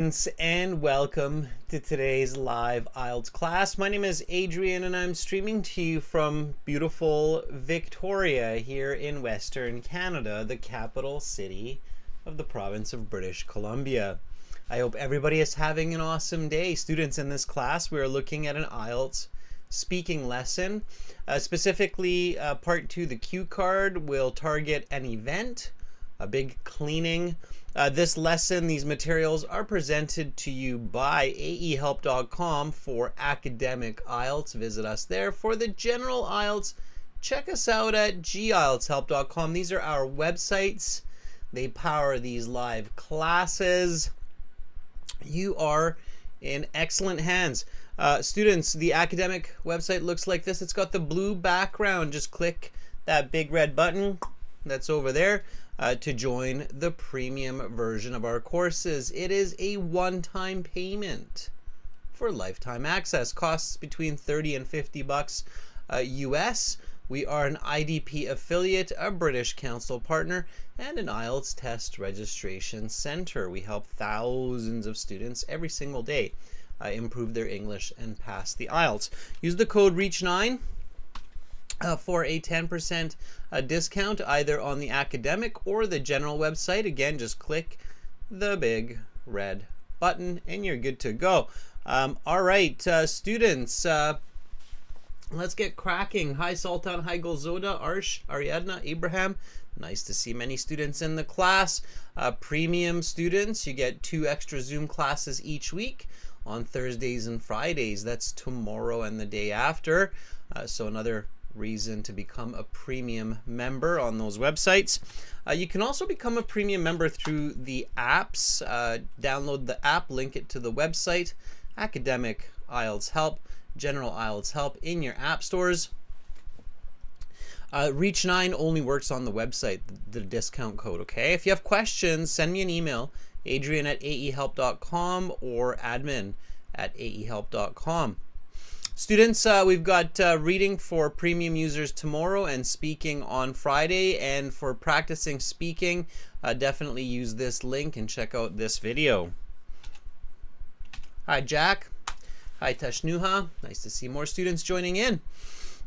And welcome to today's live IELTS class. My name is Adrian and I'm streaming to you from beautiful Victoria here in Western Canada, the capital city of the province of British Columbia. I hope everybody is having an awesome day. Students, in this class we are looking at an IELTS speaking lesson. Specifically, part 2, the cue card, will target an event, a big cleaning. This lesson, these materials are presented to you by aehelp.com for academic IELTS. Visit us there. For the general IELTS, check us out at gieltshelp.com. These are our websites. They power these live classes. You are in excellent hands. Students, the academic website looks like this. It's got the blue background. Just click that big red button that's over there to join the premium version of our courses. It is a one-time payment for lifetime access. Costs between 30 and 50 bucks US. We are an IDP affiliate, a British Council partner, and an IELTS test registration center. We help thousands of students every single day improve their English and pass the IELTS. Use the code REACH9 for a 10% discount either on the academic or the general website. Again, just click the big red button and you're good to go. All right, students, let's get cracking. Hi Sultan, hi Golzoda, Arsh, Ariadna, Abraham. Nice to see many students in the class. Premium students, you get 2 extra Zoom classes each week on Thursdays and Fridays. That's tomorrow and the day after. So another reason to become a premium member on those websites. You can also become a premium member through the apps. Download the app, link it to the website. Academic IELTS Help, General IELTS Help in your app stores. Reach9 only works on the website, the discount code, okay? If you have questions, send me an email, adrian@aehelp.com or admin@aehelp.com. Students, we've got reading for premium users tomorrow and speaking on Friday. And for practicing speaking, definitely use this link and check out this video. Hi, Jack. Hi, Tashnuha. Nice to see more students joining in.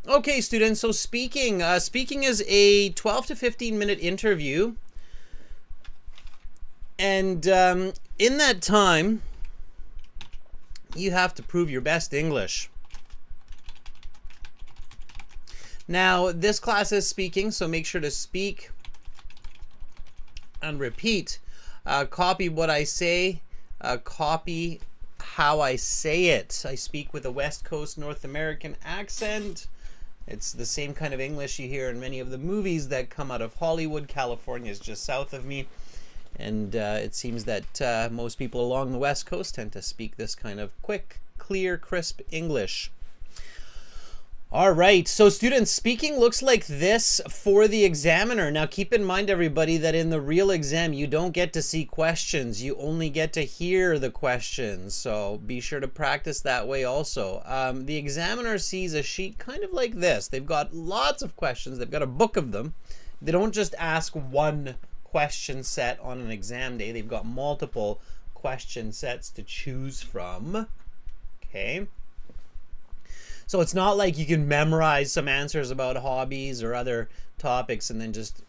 Okay, students, so speaking is a 12 to 15 minute interview. And in that time, you have to prove your best English. Now, this class is speaking, so make sure to speak and repeat. Copy what I say, copy how I say it. I speak with a West Coast North American accent. It's the same kind of English you hear in many of the movies that come out of Hollywood. California is just south of me. And it seems that most people along the West Coast tend to speak this kind of quick, clear, crisp English. All right, so students, speaking looks like this for the examiner. Now keep in mind, everybody, that in the real exam, you don't get to see questions. You only get to hear the questions. So be sure to practice that way also. The examiner sees a sheet kind of like this. They've got lots of questions. They've got a book of them. They don't just ask one question set on an exam day. They've got multiple question sets to choose from. Okay. So it's not like you can memorize some answers about hobbies or other topics and then just,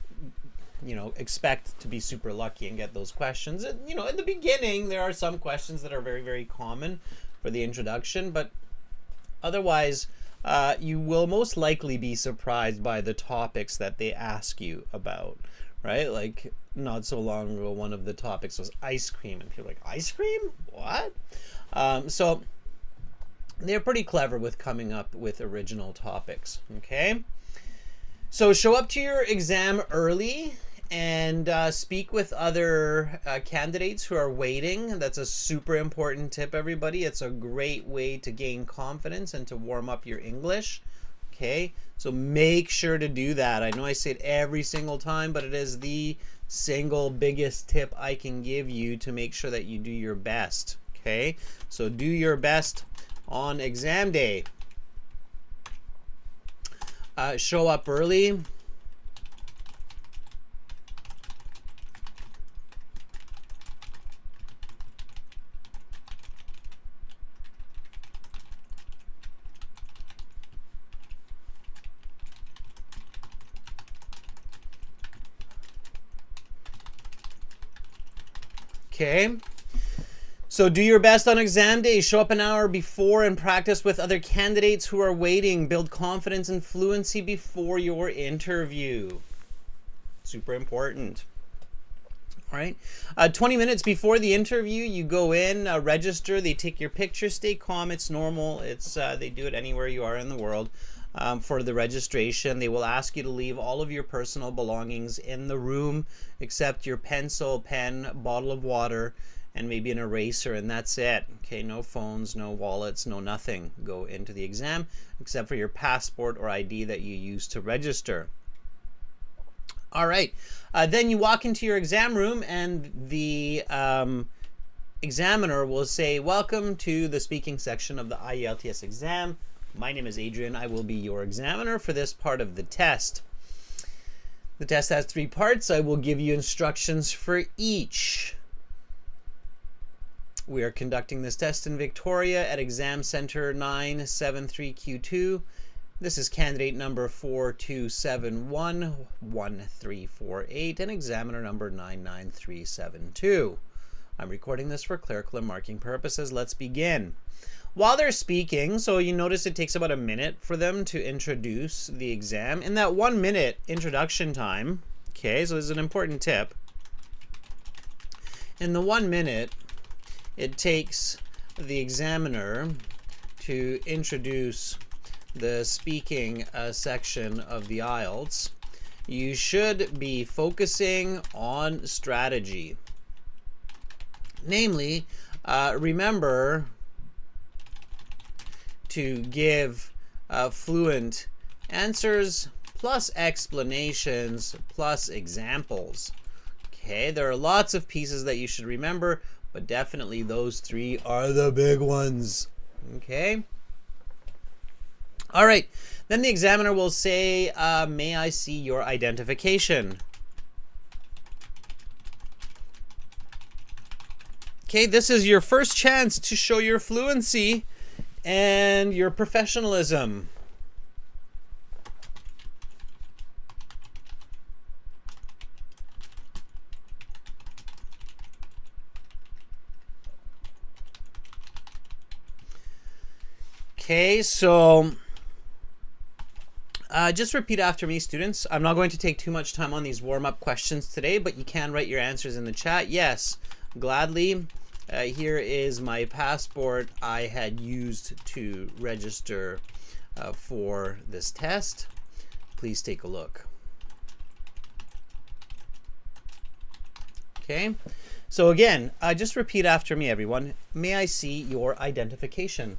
you know, expect to be super lucky and get those questions. And, you know, in the beginning, there are some questions that are very, very common for the introduction, but otherwise, you will most likely be surprised by the topics that they ask you about, right? Like, not so long ago, one of the topics was ice cream, and people are like, ice cream? What? So they're pretty clever with coming up with original topics, okay? So show up to your exam early and speak with other candidates who are waiting. That's a super important tip, everybody. It's a great way to gain confidence and to warm up your English, okay? So make sure to do that. I know I say it every single time, but it is the single biggest tip I can give you to make sure that you do your best, okay? So do your best on exam day. Show up early. Okay. So do your best on exam day. Show up an hour before and practice with other candidates who are waiting. Build confidence and fluency before your interview. Super important. All right. 20 minutes before the interview, you go in, register. They take your picture. Stay calm. It's normal. They do it anywhere you are in the world. For the registration, they will ask you to leave all of your personal belongings in the room except your pencil, pen, bottle of water, and maybe an eraser, and that's it. Okay, no phones, no wallets, no nothing go into the exam except for your passport or ID that you use to register. All right, then you walk into your exam room and the examiner will say, welcome to the speaking section of the IELTS exam. My name is Adrian. I will be your examiner for this part of the test. The test has 3 parts. I will give you instructions for each. We are conducting this test in Victoria at Exam Center 973Q2. This is candidate number 42711348 and examiner number 99372. I'm recording this for clerical and marking purposes. Let's begin. While they're speaking, so you notice it takes about a minute for them to introduce the exam. In that 1 minute introduction time, okay, so this is an important tip. In the 1 minute, it takes the examiner to introduce the speaking section of the IELTS. You should be focusing on strategy. Namely, remember to give fluent answers plus explanations plus examples. Okay, there are lots of pieces that you should remember, but definitely those 3 are the big ones. Okay. All right. Then the examiner will say, may I see your identification? Okay, this is your first chance to show your fluency and your professionalism. Okay, so just repeat after me, students. I'm not going to take too much time on these warm-up questions today, but you can write your answers in the chat. Yes, gladly. Here is my passport I had used to register for this test. Please take a look. Okay, so again, just repeat after me, everyone. May I see your identification?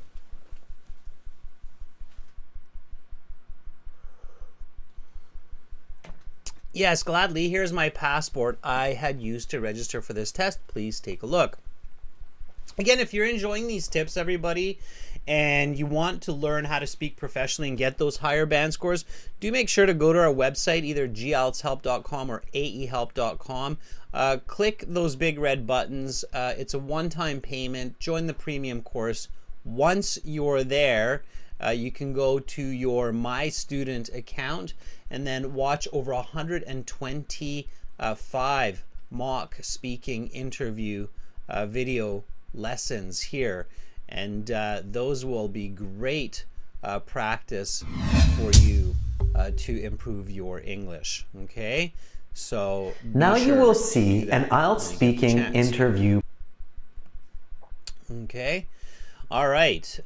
Yes, gladly. Here's my passport I had used to register for this test. Please take a look. Again, if you're enjoying these tips, everybody, and you want to learn how to speak professionally and get those higher band scores, do make sure to go to our website, either gieltshelp.com or aehelp.com. Click those big red buttons. It's a one-time payment. Join the premium course. Once you're there, you can go to your My Student account and then watch over 125 mock speaking interview video lessons here, and those will be great practice for you to improve your English. Okay, so now you will see an IELTS speaking interview. Okay. All right.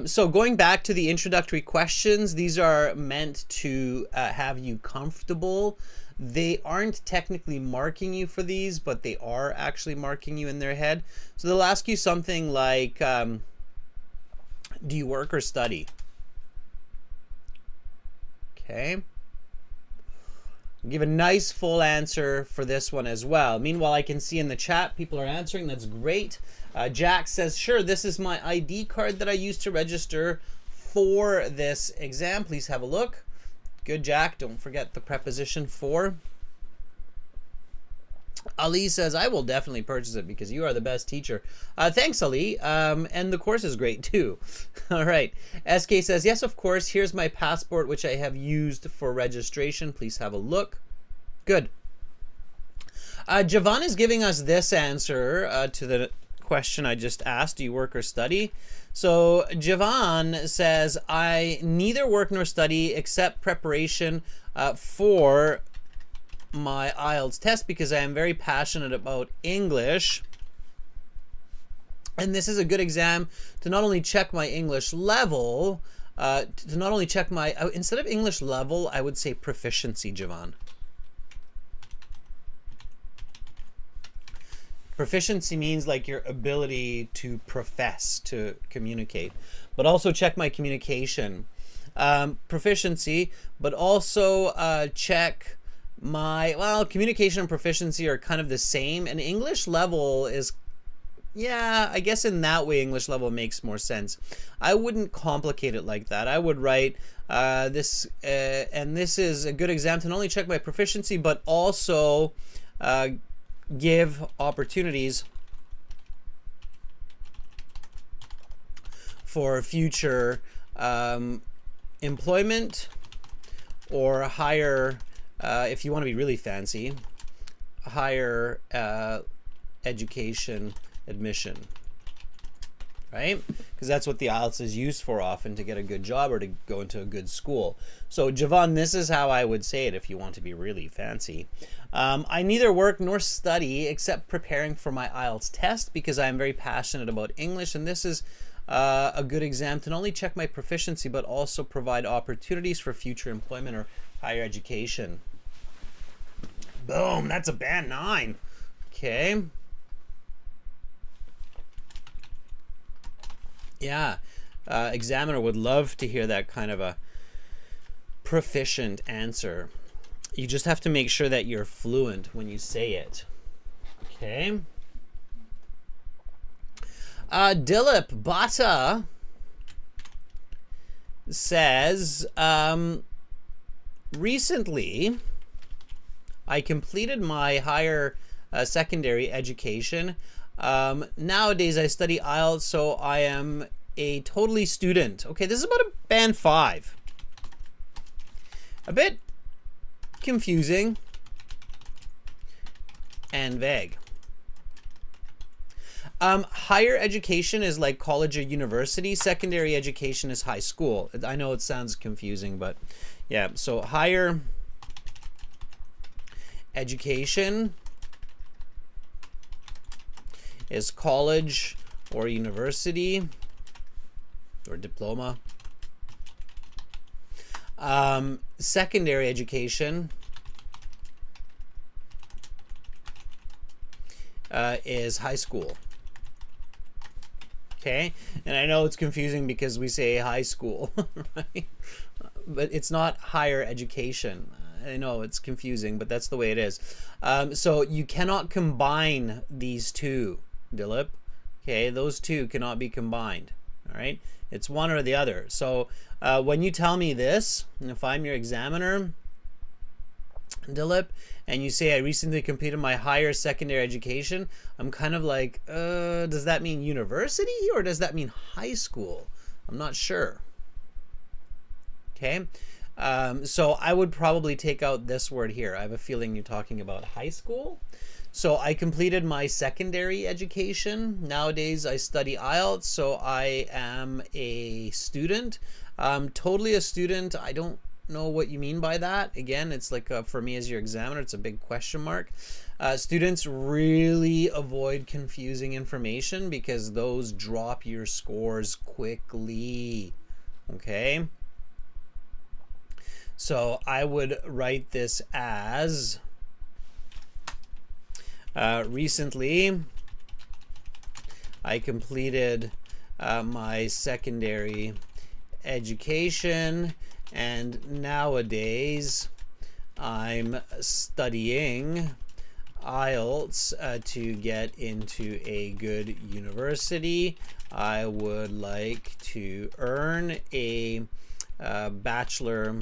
So going back to the introductory questions, these are meant to have you comfortable. They aren't technically marking you for these, but they are actually marking you in their head. So they'll ask you something like, do you work or study? Okay. Give a nice full answer for this one as well. Meanwhile, I can see in the chat people are answering. That's great. Jack says, sure, this is my ID card that I used to register for this exam. Please have a look. Good, Jack. Don't forget the preposition for. Ali says, I will definitely purchase it because you are the best teacher. Thanks, Ali. And the course is great too. All right. SK says, yes, of course. Here's my passport, which I have used for registration. Please have a look. Good. Javon is giving us this answer to the question I just asked. Do you work or study? So Javon says, I neither work nor study except preparation for my IELTS test because I am very passionate about English. And this is a good exam to not only check my English level, instead of English level, I would say proficiency, Javon. Proficiency means like your ability to profess, to communicate, but also check my communication. Proficiency, but also check my, well, communication and proficiency are kind of the same, and English level is, yeah, I guess in that way English level makes more sense. I wouldn't complicate it like that. I would write this, and this is a good exam to not only check my proficiency, but also give opportunities for future employment or higher, if you want to be really fancy, higher education admission, right? Because that's what the IELTS is used for often, to get a good job or to go into a good school. So Javon, this is how I would say it if you want to be really fancy. I neither work nor study except preparing for my IELTS test because I am very passionate about English, and this is a good exam to not only check my proficiency but also provide opportunities for future employment or higher education. Boom, that's a band 9. Okay. Yeah, examiner would love to hear that kind of a proficient answer. You just have to make sure that you're fluent when you say it. Okay. Dilip Bhatta says, recently I completed my higher secondary education. Nowadays I study IELTS, so I am a totally student. Okay, this is about a band 5. A bit confusing and vague. Higher education is like college or university. Secondary education is high school. I know it sounds confusing, but yeah. So higher education is college or university or diploma. Secondary education is high school. Okay, and I know it's confusing because we say high school, right? But it's not higher education. I know it's confusing, but that's the way it is. So you cannot combine these two, Dilip. Okay, those two cannot be combined. All right, it's one or the other. So when you tell me this, and if I'm your examiner, Dilip, and you say I recently completed my higher secondary education, I'm kind of like, does that mean university or does that mean high school? I'm not sure. Okay, so I would probably take out this word here. I have a feeling you're talking about high school. So I completed my secondary education. Nowadays I study IELTS, so I am a student. Totally a student. I don't know what you mean by that. Again, it's like for me as your examiner, it's a big question mark. Students really avoid confusing information because those drop your scores quickly. Okay, so I would write this as recently I completed my secondary education, and nowadays I'm studying IELTS to get into a good university. I would like to earn a Bachelor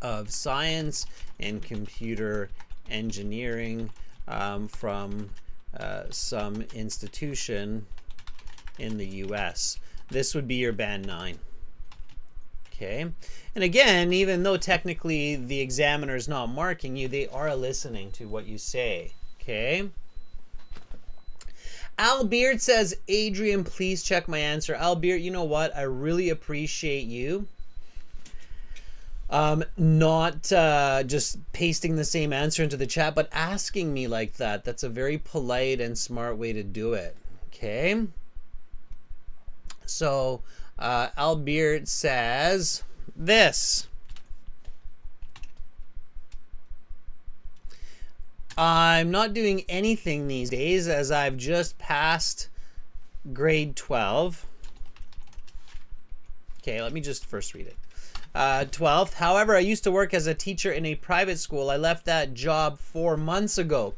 of Science in Computer Engineering from some institution in the US. This would be your band 9. Okay, and again, even though technically the examiner is not marking you, they are listening to what you say. Okay. Albert says, Adrian, please check my answer. Albert, you know what? I really appreciate you not just pasting the same answer into the chat, but asking me like that. That's a very polite and smart way to do it. Okay. So Albert says this. I'm not doing anything these days as I've just passed grade 12. Okay, let me just first read it. 12th. However, I used to work as a teacher in a private school. I left that job 4 months ago.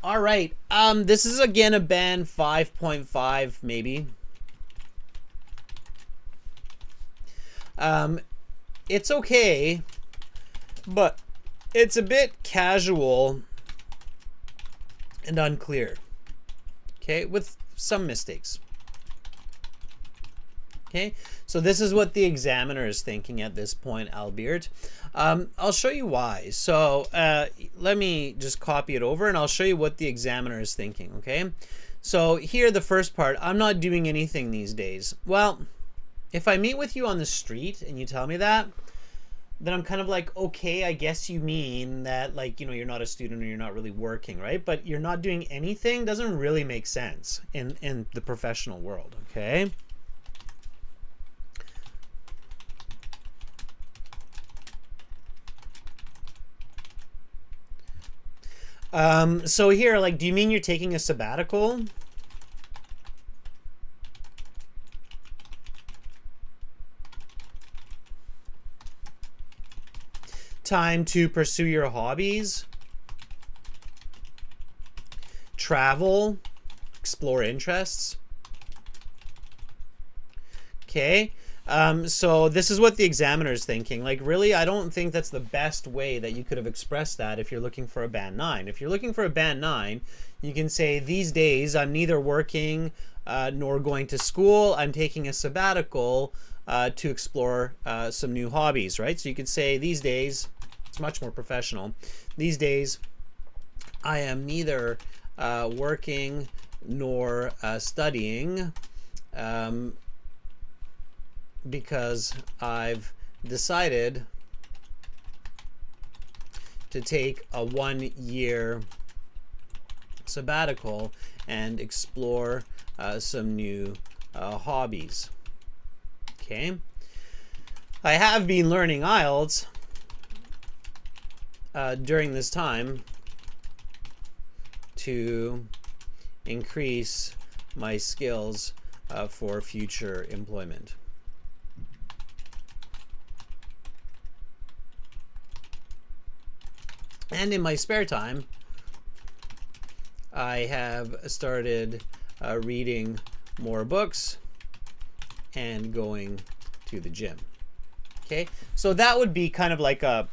All right. This is again a band 5.5 maybe. It's okay, but it's a bit casual and unclear. Okay, with some mistakes. Okay, so this is what the examiner is thinking at this point, Albert. I'll show you why. So let me just copy it over and I'll show you what the examiner is thinking, okay? So here, the first part, I'm not doing anything these days. Well, if I meet with you on the street and you tell me that, then I'm kind of like, okay, I guess you mean that, like, you know, you're not a student or you're not really working, right? But you're not doing anything doesn't really make sense in the professional world, okay? So here, like, do you mean you're taking a sabbatical? Time to pursue your hobbies, travel, explore interests. Okay. So this is what the examiner is thinking. Like, really, I don't think that's the best way that you could have expressed that if you're looking for a band 9. If you're looking for a band 9, you can say, these days I'm neither working nor going to school. I'm taking a sabbatical to explore some new hobbies, right? So you could say, these days, it's much more professional. These days, I am neither working nor studying. Because I've decided to take a 1-year sabbatical and explore some new hobbies. Okay. I have been learning IELTS during this time to increase my skills for future employment. And in my spare time, I have started reading more books and going to the gym. Okay, so that would be kind of like a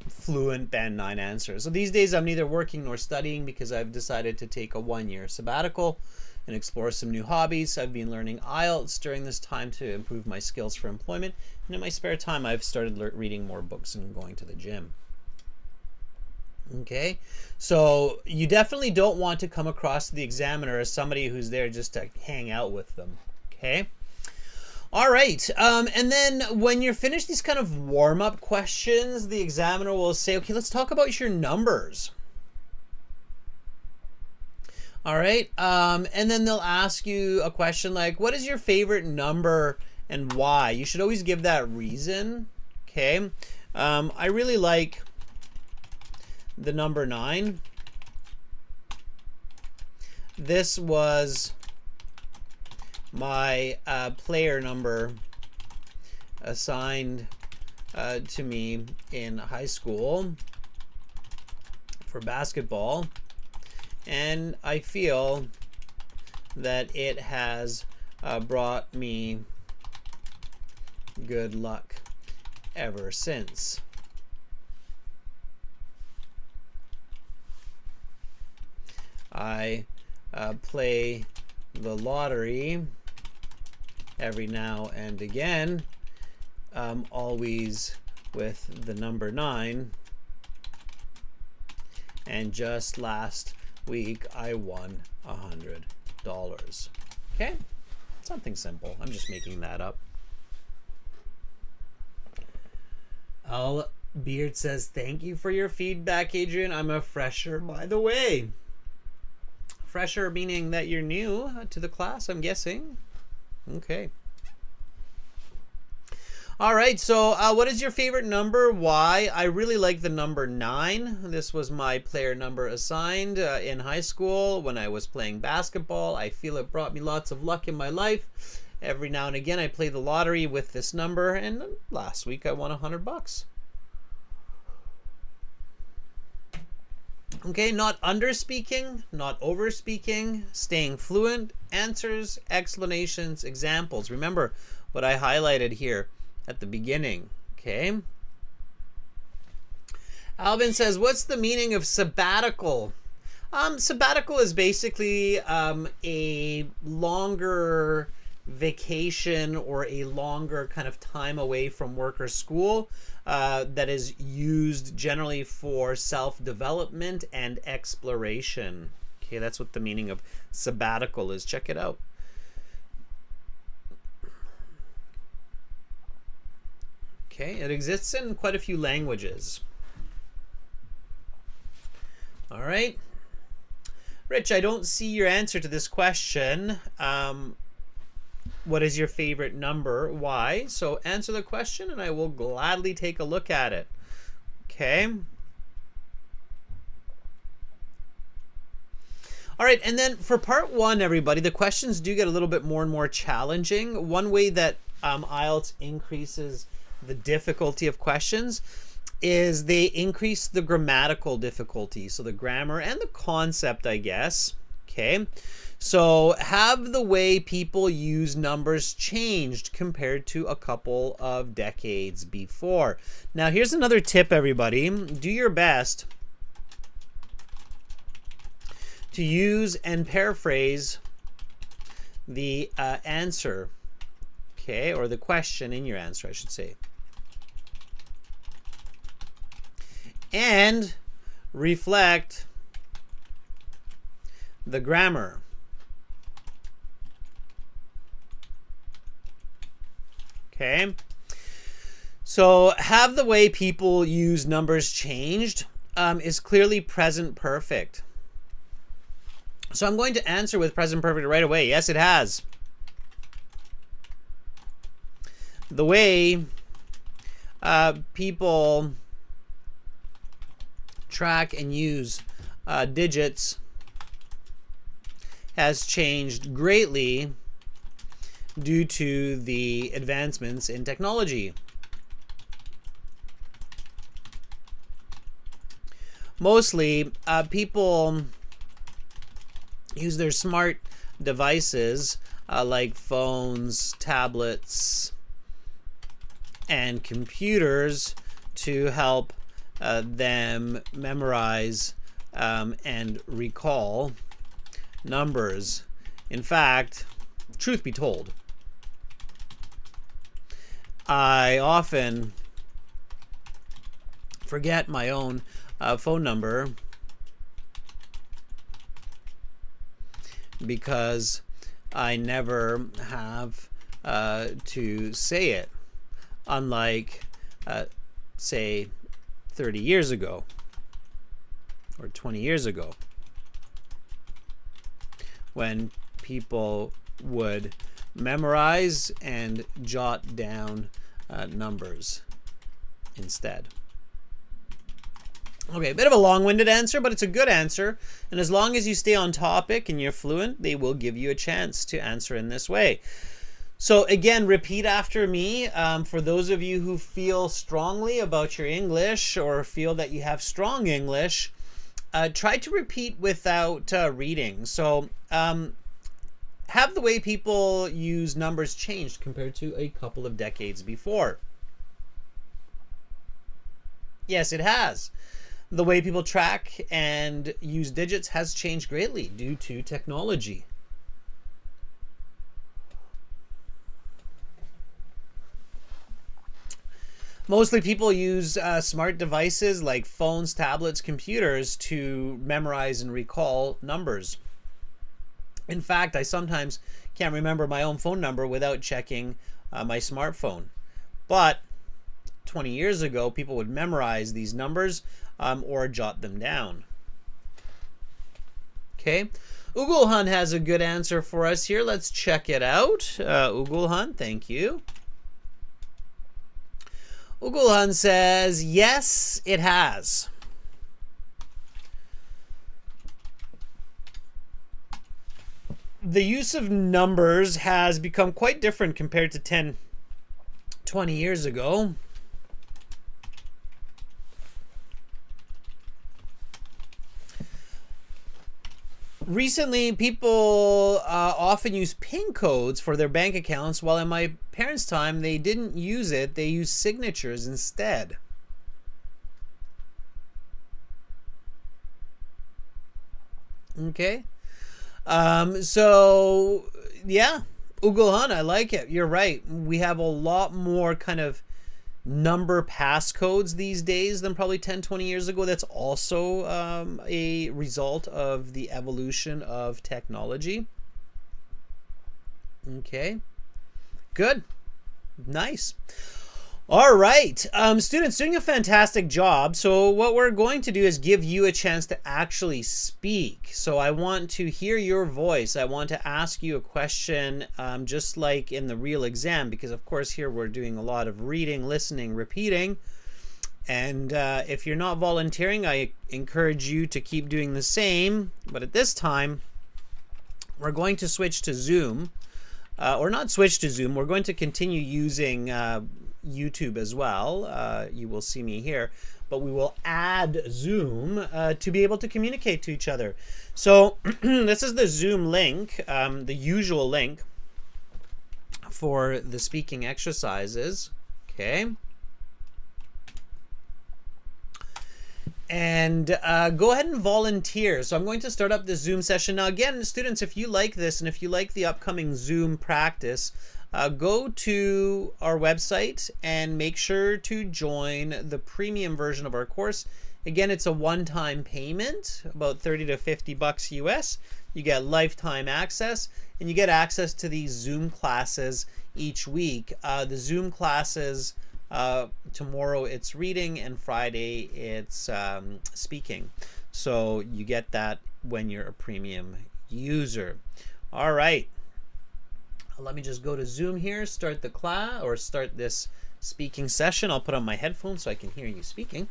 fluent band 9 answer. So these days I'm neither working nor studying because I've decided to take a 1-year sabbatical and explore some new hobbies. I've been learning IELTS during this time to improve my skills for employment. And in my spare time, I've started reading more books and going to the gym. Okay, so you definitely don't want to come across the examiner as somebody who's there just to hang out with them. Okay. All right. And then when you're finished these kind of warm-up questions, the examiner will say, okay, let's talk about your numbers. All right. And then they'll ask you a question like, what is your favorite number and why? You should always give that reason. Okay. I really like the number 9. This was my player number assigned to me in high school for basketball, and I feel that it has brought me good luck ever since. I play the lottery every now and again, always with the number 9. And just last week I won $100. Okay, something simple. I'm just making that up. Al Beard says, thank you for your feedback, Adrian. I'm a fresher, by the way. Fresher meaning that you're new to the class, I'm guessing. Okay. All right, so what is your favorite number? Why? I really like the number 9. This was my player number assigned in high school when I was playing basketball. I feel it brought me lots of luck in my life. Every now and again, I play the lottery with this number, and last week I won $100. Okay, not under-speaking, not over-speaking, staying fluent, answers, explanations, examples. Remember what I highlighted here at the beginning, okay? Alvin says, what's the meaning of sabbatical? Sabbatical is basically a longer vacation or a longer kind of time away from work or school that is used generally for self-development and exploration. Okay, that's what the meaning of sabbatical is. Check it out. Okay, it exists in quite a few languages. All right. Rich, I don't see your answer to this question. What is your favorite number? Why? So answer the question and I will gladly take a look at it. Okay. All right, and then for part 1, everybody, the questions do get a little bit more and more challenging. One way that IELTS increases the difficulty of questions is they increase the grammatical difficulty. So the grammar and the concept, I guess. Okay. So have the way people use numbers changed compared to a couple of decades before? Now, here's another tip, everybody. Do your best to use and paraphrase the answer, okay, or the question in your answer, I should say. And reflect the grammar. Okay. So have the way people use numbers changed is clearly present perfect. So I'm going to answer with present perfect right away. Yes, it has. The way people track and use digits has changed greatly due to the advancements in technology. Mostly, people use their smart devices like phones, tablets, and computers to help them memorize and recall numbers. In fact, truth be told, I often forget my own phone number because I never have to say it, unlike say 30 years ago or 20 years ago, when people would memorize and jot down numbers instead. Okay, a bit of a long-winded answer, but it's a good answer. And as long as you stay on topic and you're fluent, they will give you a chance to answer in this way. So again, repeat after me. For those of you who feel strongly about your English or feel that you have strong English, try to repeat without reading. So have the way people use numbers changed compared to a couple of decades before? Yes, it has. The way people track and use digits has changed greatly due to technology. Mostly people use smart devices like phones, tablets, computers to memorize and recall numbers. In fact, I sometimes can't remember my own phone number without checking my smartphone. But 20 years ago, people would memorize these numbers or jot them down. Okay. Ugulhan has a good answer for us here. Let's check it out. Ugulhan, thank you. Ugulhan says, yes, it has. The use of numbers has become quite different compared to 10, 20 years ago. Recently, people often use PIN codes for their bank accounts, while in my parents' time, they didn't use it. They used signatures instead. Okay. So, yeah, Ugulhan, I like it. You're right. We have a lot more kind of number passcodes these days than probably 10, 20 years ago. That's also a result of the evolution of technology. Okay, good, nice. All right, students, doing a fantastic job. So what we're going to do is give you a chance to actually speak. So I want to hear your voice. I want to ask you a question, just like in the real exam, because of course here we're doing a lot of reading, listening, repeating. And if you're not volunteering, I encourage you to keep doing the same. But at this time, we're going to switch to Zoom. Or not switch to Zoom. We're going to continue using YouTube as well. You will see me here, but we will add Zoom to be able to communicate to each other. So this is the Zoom link, the usual link for the speaking exercises. Okay. And go ahead and volunteer. So I'm going to start up this Zoom session. Now again, students, if you like this and if you like the upcoming Zoom practice, go to our website and make sure to join the premium version of our course. Again, it's a one-time payment, about 30 to 50 bucks US. You get lifetime access, and you get access to these Zoom classes each week. The Zoom classes, tomorrow it's reading, and Friday it's speaking. So you get that when you're a premium user. All right. Let me just go to Zoom here, start the class, or start this speaking session. I'll put on my headphones so I can hear you speaking.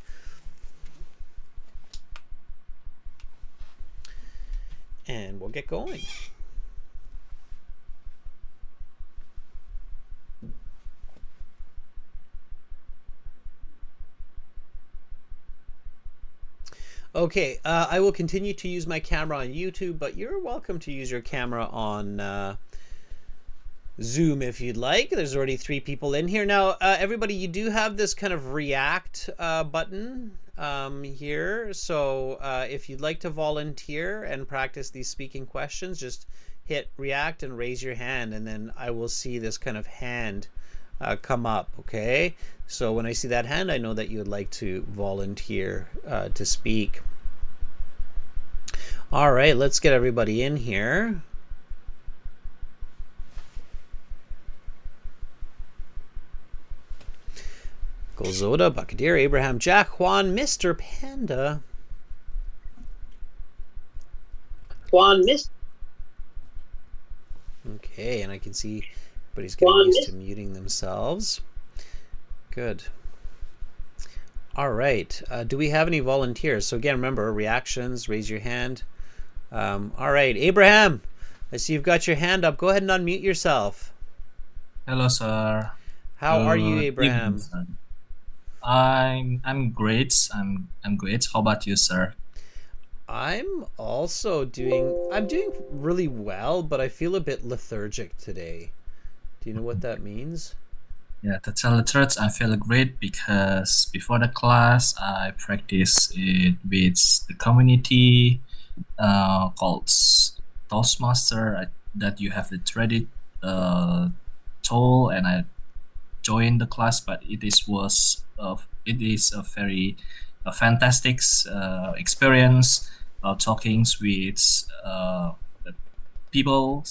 And we'll get going. Okay, I will continue to use my camera on YouTube, but you're welcome to use your camera on Zoom if you'd like. There's already 3 people in here. Now, everybody, you do have this kind of react button here. So if you'd like to volunteer and practice these speaking questions, just hit react and raise your hand, and then I will see this kind of hand come up. Okay, so when I see that hand, I know that you would like to volunteer to speak. All right, let's get everybody in here. Golzoda, Buccadeer, Abraham, Jack, Juan, Mr. Panda. Juan, Mr. Okay, and I can see everybody's getting used to muting themselves. Good. All right. Do we have any volunteers? So again, remember, reactions, raise your hand. All right, Abraham, I see you've got your hand up. Go ahead and unmute yourself. Hello, sir. How are you, Abraham? I'm great. I'm great. How about you, sir? I'm doing really well, but I feel a bit lethargic today. Do you know what that means? Yeah, to tell the truth, I feel great because before the class, I practice it with the community called Toastmaster. That you have the threaded tool, and I join the class, but it is a very fantastic experience talking with people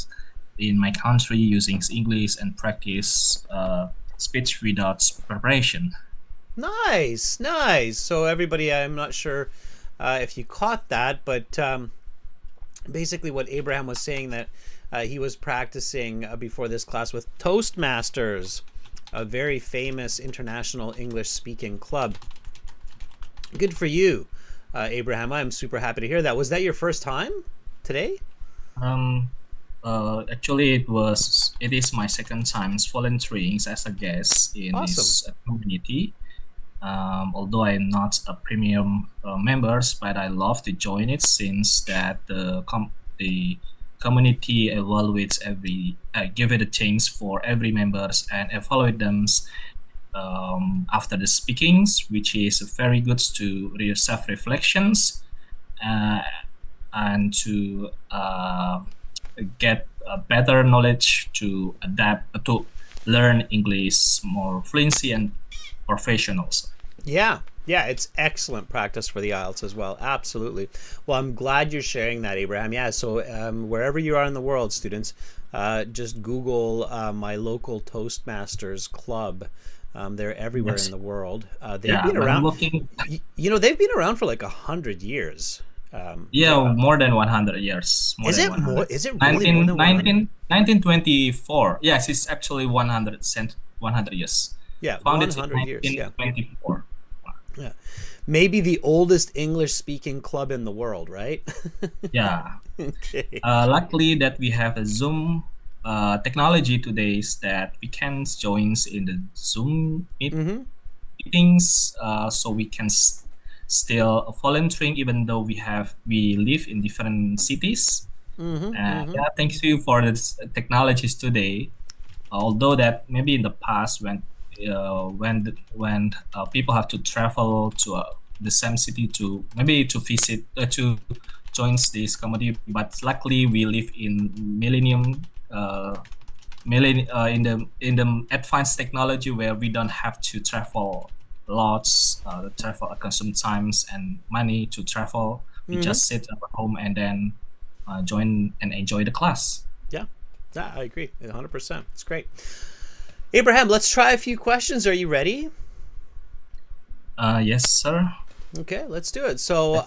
in my country using English and practice speech without preparation. Nice, nice. So everybody, I'm not sure if you caught that, but basically what Abraham was saying, that he was practicing before this class with Toastmasters, a very famous international English speaking club. Good for you, Abraham. I'm super happy to hear that. Was that your first time today? Actually, it is my second time volunteering as a guest in this community. Although I'm not a premium member, but I love to join it since that the community evaluates give it a chance for every members and evaluate them after the speakings, which is very good to self-reflections and to get better knowledge to adapt to learn English more fluency and professionals. Yeah, it's excellent practice for the IELTS as well. Absolutely. Well, I'm glad you're sharing that, Abraham. Yeah, so wherever you are in the world, students, just Google my local Toastmasters club. They're everywhere in the world. They've been around. They've been around for like 100 years. More than 100 years. Is it more? Is it really more than 1924? Yes, it's actually 100 years. Yeah, founded 100 years. 1924. Yeah, maybe the oldest English-speaking club in the world, right? Yeah. Okay. Luckily that we have a Zoom technology today that we can join in the Zoom meetings, so we can still volunteering even though we live in different cities. Yeah, thank you for the technologies today. Although that maybe in the past when people have to travel to the same city to visit to join this community, but luckily we live in in the advanced technology where we don't have to travel lots, consume times and money to travel. We just sit at home and then join and enjoy the class. Yeah, I agree 100%. It's great. Abraham, let's try a few questions. Are you ready? Yes, sir. Okay, let's do it. So,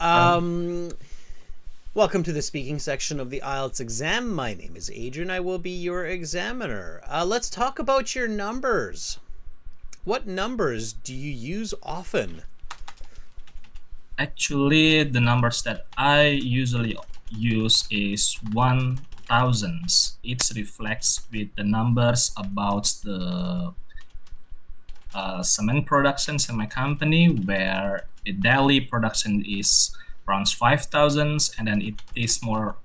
welcome to the speaking section of the IELTS exam. My name is Adrian. I will be your examiner. Let's talk about your numbers. What numbers do you use often? Actually, the numbers that I usually use is 1000s. It reflects with the numbers about the cement productions in my company, where the daily production is around 5,000, and then it is more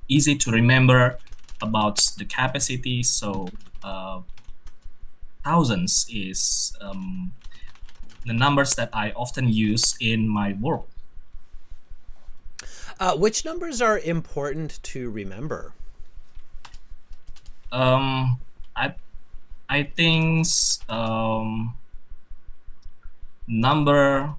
easy to remember about the capacity. So thousands is the numbers that I often use in my work. Which numbers are important to remember? I think number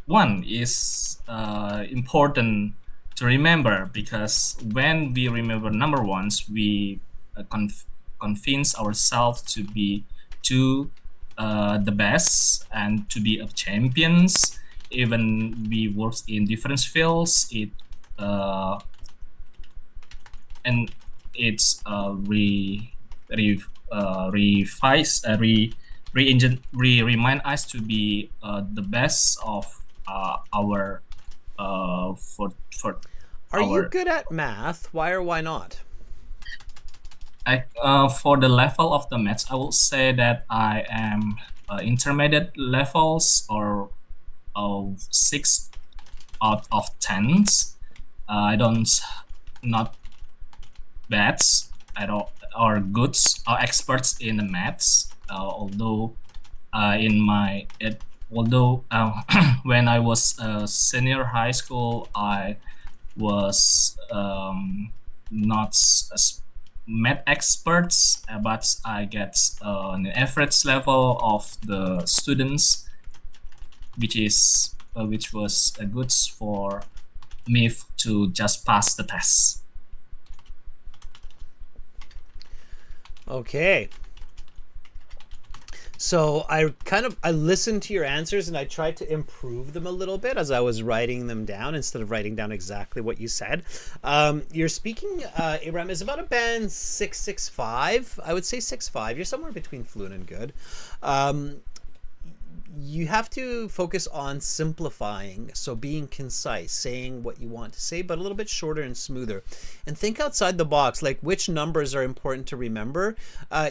one is important to remember, because when we remember number ones, we convince ourselves to be the best and to be of champions. Even we work in different fields, and it's remind us to be the best of our for. Are you good at math? Why or why not? For the level of the maths, I would say that I am intermediate levels, or 6 out of 10. I don't not bad at all, or good or experts in the maths. Although when I was senior high school, I was not math experts, but I get an average level of the students, which was good for me to just pass the test. Okay. So I listened to your answers and I tried to improve them a little bit as I was writing them down instead of writing down exactly what you said. You're speaking, Abraham, is about a band 665. I would say 6.5. You're somewhere between fluent and good. You have to focus on simplifying, so being concise, saying what you want to say, but a little bit shorter and smoother. And think outside the box, like which numbers are important to remember.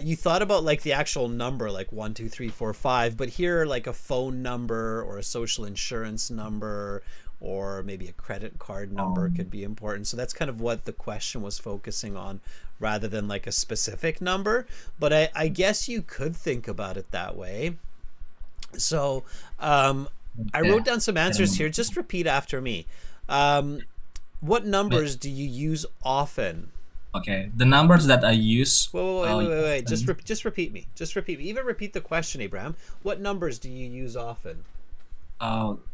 You thought about like the actual number, like 1, 2, 3, 4, 5, but here like a phone number or a social insurance number or maybe a credit card number could be important. So that's kind of what the question was focusing on rather than like a specific number. But I guess you could think about it that way. So I wrote down some answers here. Just repeat after me. What numbers do you use often? Okay, the numbers that I use. Wait. Just repeat me. Just repeat me. Even repeat the question, Abraham. What numbers do you use often?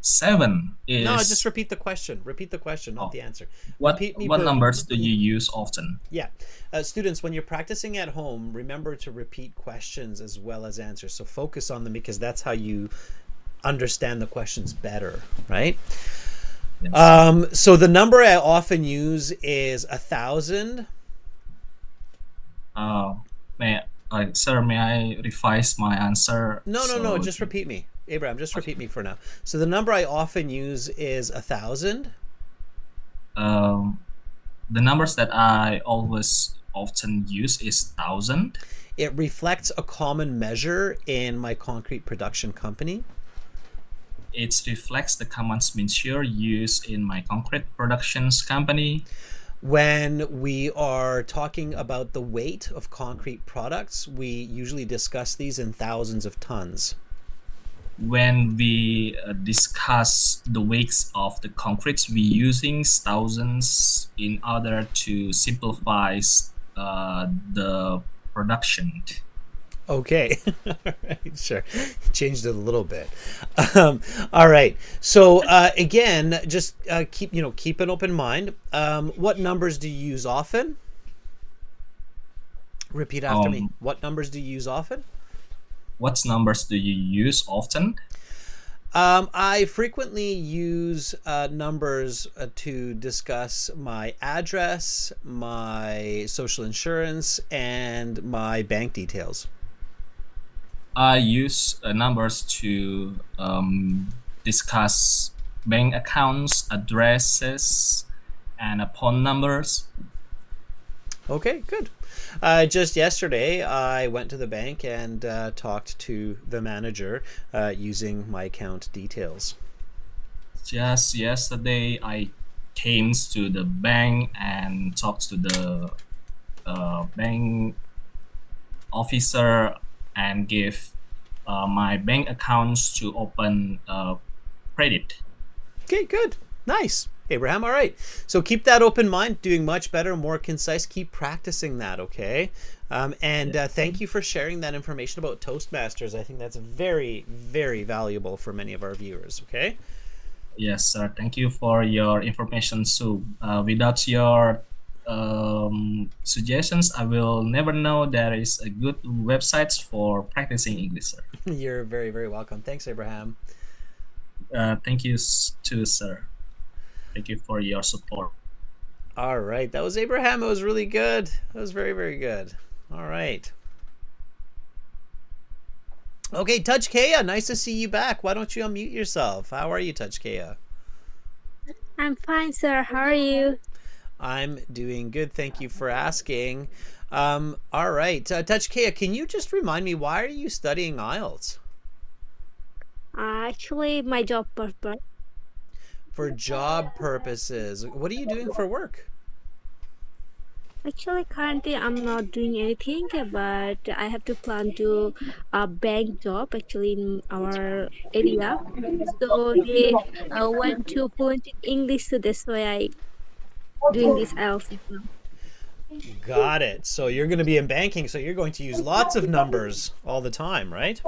7 is. No, just repeat the question. Repeat the question, not the answer. What numbers do you use often? Yeah. Students, when you're practicing at home, remember to repeat questions as well as answers. So focus on them because that's how you understand the questions better, right? Yes. So the number I often use is 1,000. Sir, may I revise my answer? No. Just repeat me. Abraham, just repeat me for now. So the number I often use is 1,000. The numbers that I often use is 1,000. It reflects a common measure in my concrete production company. It reflects the common measure used in my concrete productions company. When we are talking about the weight of concrete products, we usually discuss these in thousands of tons. When we discuss the weights of the concretes, we using thousands in order to simplify the production. Okay. All right, sure. Changed it a little bit. All right. So again, just keep an open mind. What numbers do you use often? Repeat after me. What numbers do you use often? What numbers do you use often? I frequently use numbers to discuss my address, my social insurance, and my bank details. I use numbers to discuss bank accounts, addresses, and phone numbers. Okay, good. Just yesterday, I went to the bank and talked to the manager using my account details. Just yesterday, I came to the bank and talked to the bank officer and gave my bank accounts to open credit. Okay, good. Nice. Abraham, all right. So keep that open mind, doing much better, more concise. Keep practicing that, okay? Thank you for sharing that information about Toastmasters. I think that's very, very valuable for many of our viewers, okay? Yes, sir. Thank you for your information. So without your suggestions, I will never know there is a good websites for practicing English, sir. You're very, very welcome. Thanks, Abraham. Thank you too, sir. Thank you for your support. All right. That was Abraham. It was really good. That was very, very good. All right. Okay, Touch Kea, nice to see you back. Why don't you unmute yourself? How are you, Touch Kea? I'm fine, sir. How are you? I'm doing good. Thank you for asking. All right. Touch Kea, can you just remind me, why are you studying IELTS? Actually, my job purpose. For job purposes. What are you doing for work? Actually, currently I'm not doing anything, but I have to plan to a bank job actually in our area. So they want to fluent in English, so that's why I doing this IELTS exam. Got it. So you're going to be in banking, so you're going to use lots of numbers all the time, right?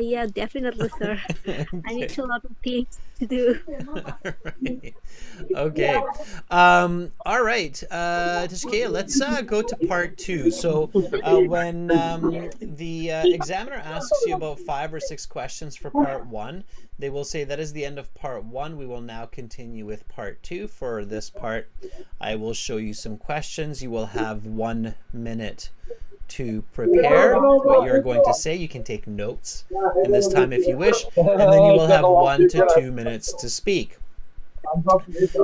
Yeah, definitely, sir. I need Okay. a lot of things to do. Right. Okay. All right. Tashkia, let's go to part 2. So when the examiner asks you about 5 or 6 questions for part 1, they will say that is the end of part 1. We will now continue with part 2. For this part, I will show you some questions. You will have 1 minute to prepare what you're going to say. You can take notes in this time if you wish, and then you will have 1 to 2 minutes to speak.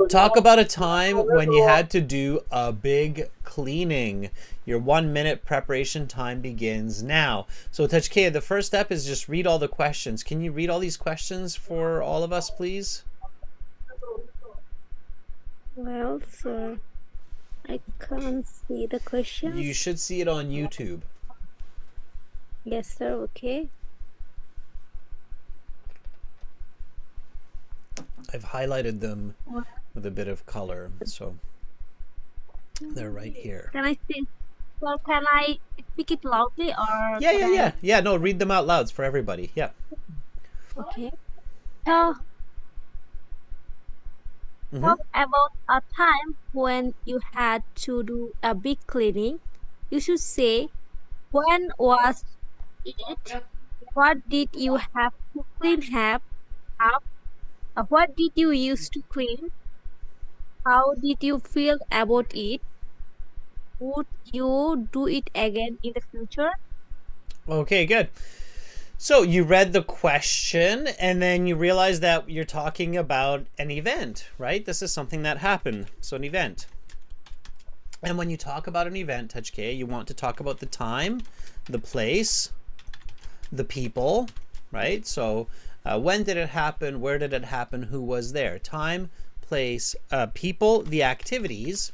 Talk about a time when you had to do a big cleaning. Your 1 minute preparation time begins now. So Tashkia, the first step is just read all the questions. Can you read all these questions for all of us, please? Well, sir, I can't see the questions. You should see it on YouTube. Yes, sir. Okay. I've highlighted them with a bit of color, so they're right here. Can I see? So can I speak it loudly or? Yeah. No, read them out loud for everybody. Yeah. Okay. So, Mhm. talk about a time when you had to do a big cleaning. You should say, when was it? What did you have to clean up? What did you use to clean? How did you feel about it? Would you do it again in the future? Okay, good. So you read the question and then you realize that you're talking about an event, right? This is something that happened. So an event. And when you talk about an event, Tashkia, you want to talk about the time, the place, the people, right? So when did it happen? Where did it happen? Who was there? Time, place, people, the activities.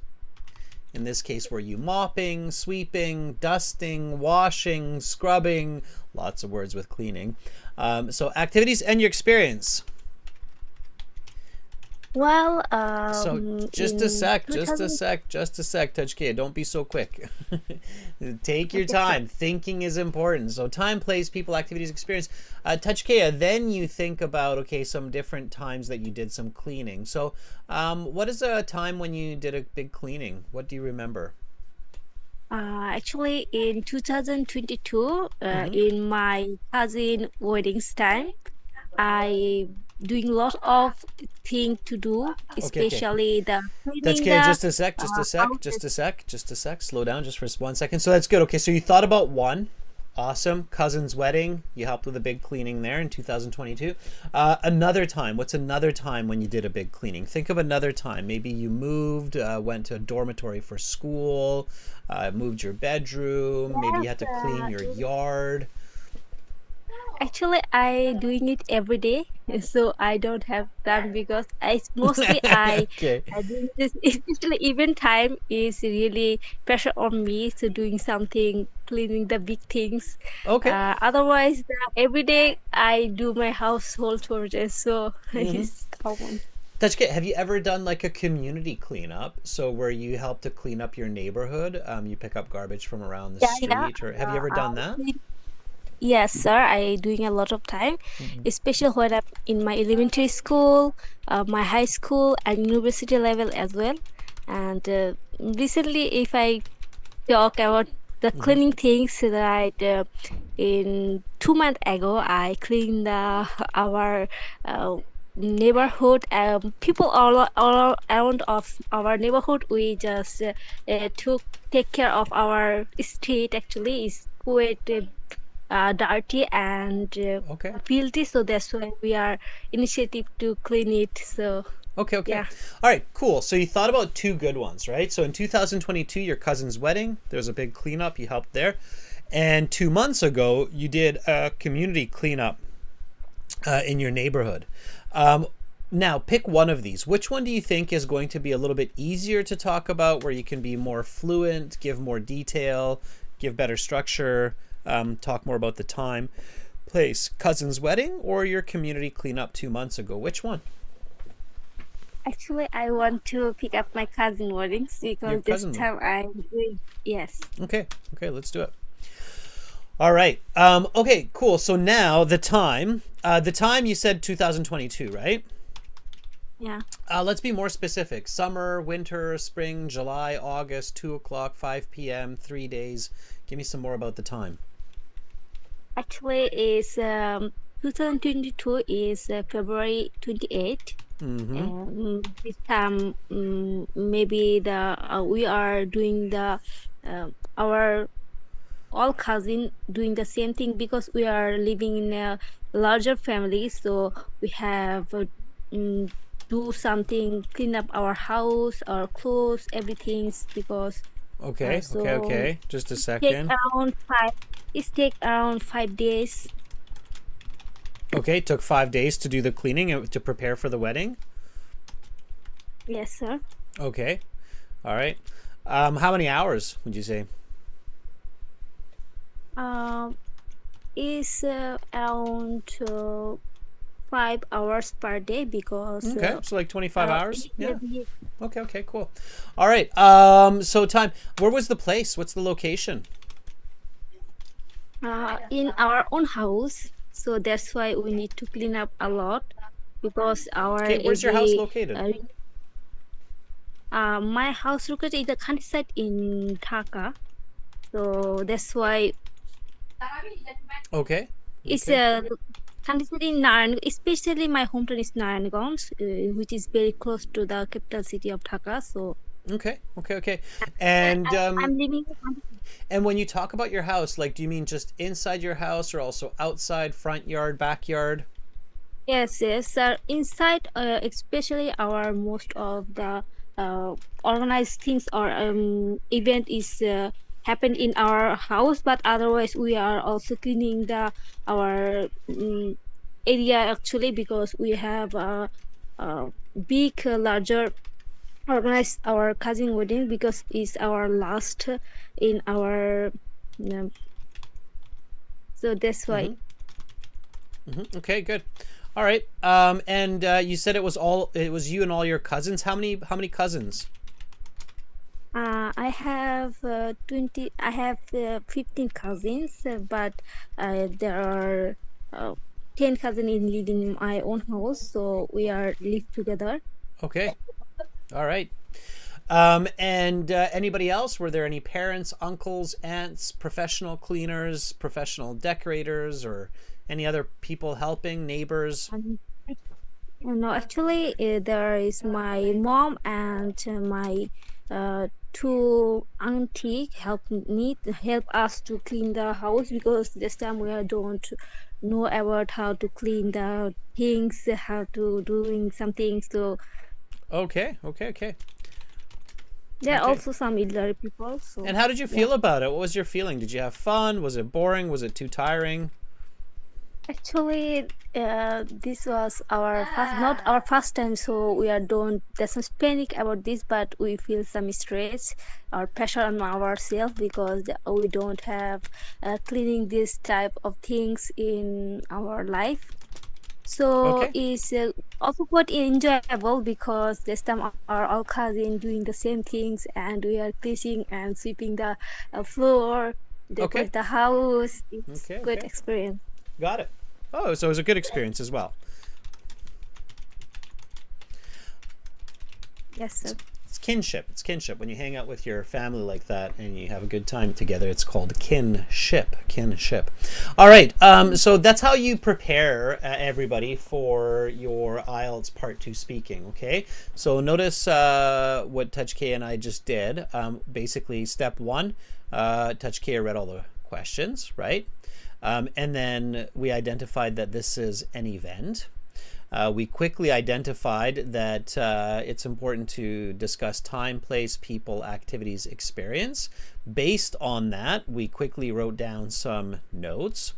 In this case, were you mopping, sweeping, dusting, washing, scrubbing? Lots of words with cleaning. So activities and your experience. Well, So just a sec, Tashkia. Don't be so quick. Take your time. Thinking is important. So time, place, people, activities, experience. Tashkia, then you think about, okay, some different times that you did some cleaning. So what is a time when you did a big cleaning? What do you remember? Actually, in 2022, in my cousin wedding's time, I doing a lot of things to do, Okay. especially the cleaning Tashkia, the just a sec. Slow down just for 1 second. So that's good. Okay, so you thought about one. Awesome. Cousin's wedding. You helped with a big cleaning there in 2022. Another time. What's another time when you did a big cleaning? Think of another time. Maybe you moved, went to a dormitory for school, moved your bedroom. Maybe you had to clean your yard. Actually, I doing it every day, so I don't have time because I Okay. doing this. Especially even time is really pressure on me. So doing something, cleaning the big things. Okay. Otherwise, every day I do my household chores, so it's common. Tashkit, have you ever done like a community cleanup? So where you help to clean up your neighborhood? You pick up garbage from around the street, or have you ever done that? Yes, sir. I doing a lot of time, especially when I'm in my elementary school, my high school, and university level as well. And recently, if I talk about the cleaning things, that in 2 months ago, I cleaned our neighborhood. People all around of our neighborhood, we just take care of our street. Actually, is quite dirty and Okay. filthy, so that's why we are initiative to clean it. So Okay. yeah. All right, cool. So you thought about two good ones, right? So in 2022, your cousin's wedding, there's a big cleanup. You helped there. And 2 months ago, you did a community cleanup in your neighborhood. Now, pick one of these. Which one do you think is going to be a little bit easier to talk about, where you can be more fluent, give more detail, give better structure, talk more about the time, place, cousin's wedding, or your community cleanup 2 months ago? Which one? Actually, I want to pick up my cousin weddings Your because this cousin. time I'm doing, yes. Okay, let's do it. All right. Okay, cool. So now the time you said 2022, right? Yeah. Let's be more specific. Summer, winter, spring, July, August, 2 o'clock, 5 p.m., 3 days. Give me some more about the time. Actually, is 2022 is February 28th. This time, maybe we are doing our all cousin doing the same thing because we are living in a larger family, so we have do something, clean up our house, our clothes, everything because Okay. so Just a take second. around five. It take around 5 days. Okay, took 5 days to do the cleaning to prepare for the wedding. Yes, sir. Okay. All right. How many hours would you say? Is around 5 hours per day because Okay, so like 25 hours. Yeah. initially, Okay, cool. All right. So time. Where was the place? What's the location? in our own house, so that's why we need to clean up a lot because our Okay, where's your house every located? my house located in the countryside in Dhaka, so that's why Okay. it's Okay. a countryside in Naran, especially my hometown is Narayanganj, which is very close to the capital city of Dhaka. So Okay. And I'm living. and when you talk about your house, like, do you mean just inside your house or also outside, front yard, backyard? Yes, sir. Inside, especially our most of the organized things or event is happened in our house, but otherwise we are also cleaning our area actually because we have a big, larger organized our cousin wedding because it's our last in our so that's why. Okay, good. All right. And you said it was you and all your cousins. How many cousins? I have 20. I have 15 cousins, but there are 10 cousins living in my own house, so we are live together. Okay. All right. And anybody else? Were there any parents, uncles, aunts, professional cleaners, professional decorators, or any other people helping, neighbors? No, actually, there is my mom and my two auntie help us to clean the house because this time we don't know about how to clean the things, how to doing something. So Okay. there are Okay. also some elderly people. So And how did you yeah. feel about it? What was your feeling? Did you have fun? Was it boring? Was it too tiring? Actually, this was our first, not our first time, so we are don't there's some panic about this, but we feel some stress or pressure on ourselves because we don't have cleaning this type of things in our life. So Okay. it's also quite enjoyable because this time our all cousin doing the same things and we are cleaning and sweeping the floor, Okay. decorate the house. It's good Okay. experience. Got it. Oh, so it was a good experience as well. Yes, sir. It's kinship. It's kinship. When you hang out with your family like that and you have a good time together, it's called kinship. Kinship. All right. So that's how you prepare everybody for your IELTS Part 2 speaking, okay? So notice what Touch K and I just did. Basically, step 1, Touch K read all the questions, right? And then we identified that this is an event. We quickly identified that it's important to discuss time, place, people, activities, experience. Based on that, we quickly wrote down some notes.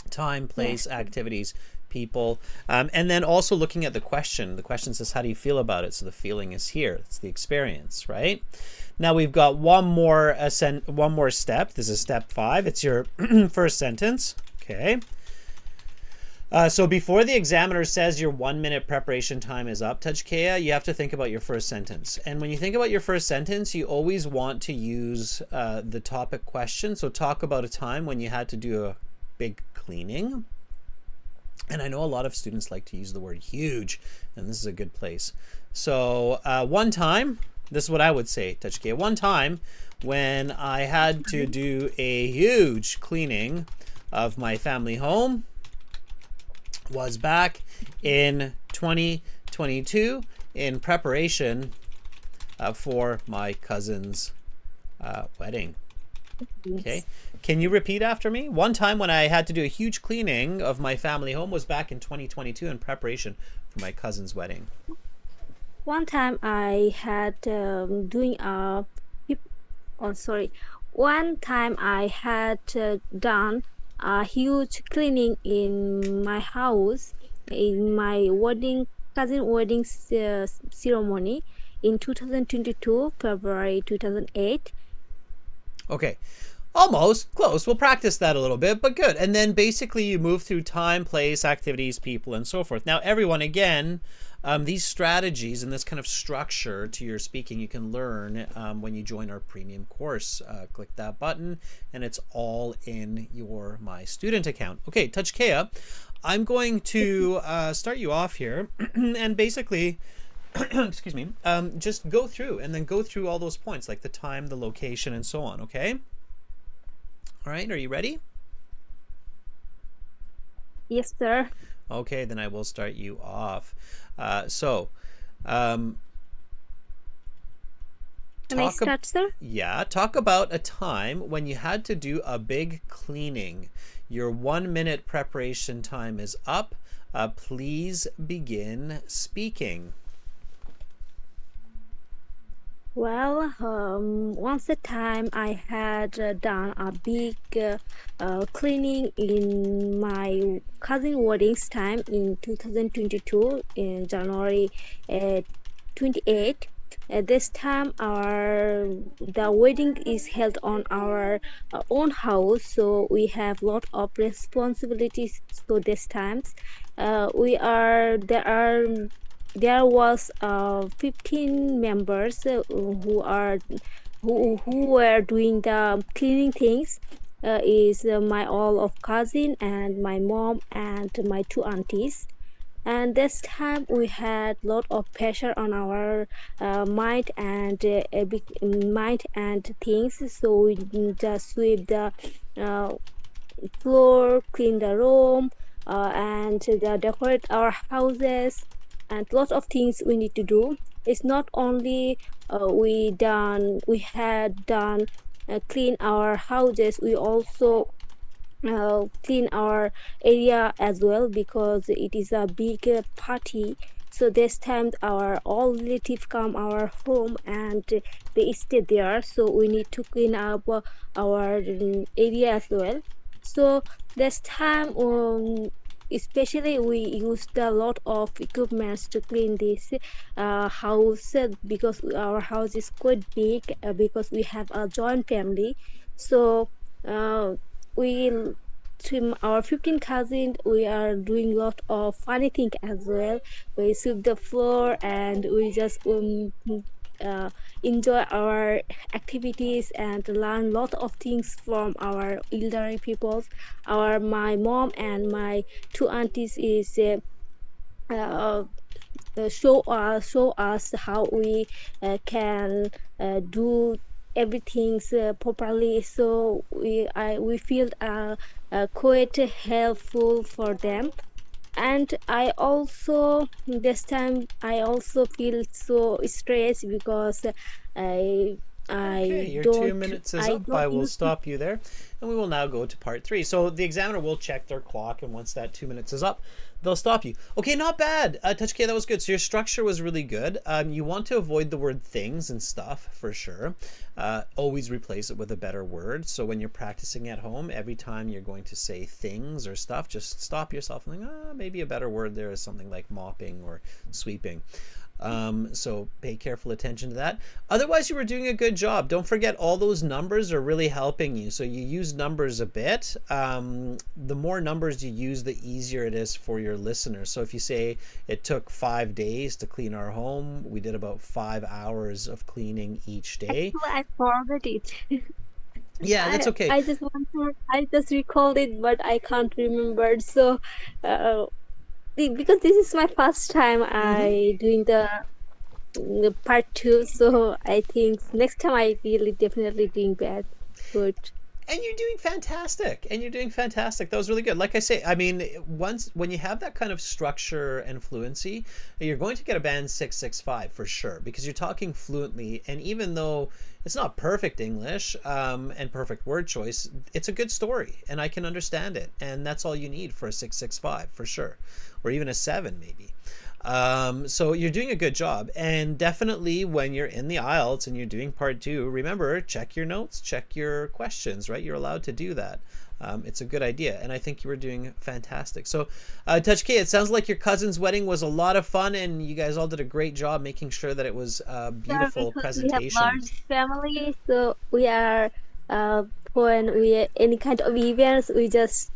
Time, place, activities, people. And then also looking at the question. The question says, how do you feel about it? So the feeling is here. It's the experience, right? Now we've got one more step. This is step 5. It's your first sentence. Okay. So before the examiner says your 1 minute preparation time is up, Tajkea, you have to think about your first sentence. And when you think about your first sentence, you always want to use the topic question. So talk about a time when you had to do a big cleaning. And I know a lot of students like to use the word huge, and this is a good place. So one time, this is what I would say, Tajkea. One time when I had to do a huge cleaning of my family home was back in 2022 in preparation for my cousin's wedding. Okay. Can you repeat after me? One time when I had to do a huge cleaning of my family home was back in 2022 in preparation for my cousin's wedding. One time I had one time I had done a huge cleaning in my house in my cousin wedding ceremony in 2022 February 2008. Okay. Almost close. We'll practice that a little bit, but good. And then basically you move through time, place, activities, people, and so forth. Now, everyone, again, these strategies and this kind of structure to your speaking you can learn when you join our premium course. Click that button and it's all in your My Student account. Okay, Tajkea, I'm going to start you off here and basically excuse me, just go through and then go through all those points like the time, the location, and so on, okay? All right, are you ready? Yes, sir. Okay, then I will start you off. Can I start, sir? Yeah, talk about a time when you had to do a big cleaning. Your 1 minute preparation time is up. Please begin speaking. Well, once a time I had done a big cleaning in my cousin wedding's time in 2022 in January 28. At this time, the wedding is held on our own house, so we have lot of responsibilities. So this times, there was 15 members who were doing the cleaning things. Is my all of cousin and my mom and my two aunties. And this time we had a lot of pressure on our mind and things, so we just sweep the floor, clean the room, and decorate our houses, and lots of things we need to do. It's not only we had done clean our houses, we also clean our area as well, because it is a big party. So this time our all relatives come our home and they stay there, so we need to clean up our area as well. So this time especially we used a lot of equipments to clean this house, because our house is quite big, because we have a joint family. So our 15 cousins, we are doing a lot of funny things as well. We sweep the floor and we just enjoy our activities and learn a lot of things from our elderly people. My mom and my two aunties is show us how we can do everything properly. So we feel quite helpful for them. And I also this time I also feel so stressed because Okay, your 2 minutes is up. I will stop you there. And we will now go to part 3. So the examiner will check their clock, and once that 2 minutes is up, they'll stop you. Okay, not bad. Tajkea, that was good. So your structure was really good. You want to avoid the word things and stuff for sure. Always replace it with a better word. So when you're practicing at home, every time you're going to say things or stuff, just stop yourself and think, maybe a better word there is something like mopping or sweeping. So pay careful attention to that. Otherwise, you were doing a good job. Don't forget, all those numbers are really helping you. So you use numbers a bit. The more numbers you use, the easier it is for your listeners. So if you say it took 5 days to clean our home, we did about 5 hours of cleaning each day. Actually, I forgot it. Yeah, that's okay. I just recalled it, but I can't remember. So, because this is my first time I doing the part 2, so I think next time I will definitely doing good. And you're doing fantastic. That was really good. Like I say, I mean, when you have that kind of structure and fluency, you're going to get a band 665 for sure, because you're talking fluently. And even though it's not perfect English and perfect word choice, it's a good story and I can understand it. And that's all you need for a 665 for sure, or even a 7 maybe. So you're doing a good job, and definitely when you're in the IELTS and you're doing part 2, remember, check your notes, check your questions, right? You're allowed to do that. It's a good idea, and I think you were doing fantastic. So Touch K, it sounds like your cousin's wedding was a lot of fun, and you guys all did a great job making sure that it was a beautiful presentation. We have large family, so we are when we any kind of events, we just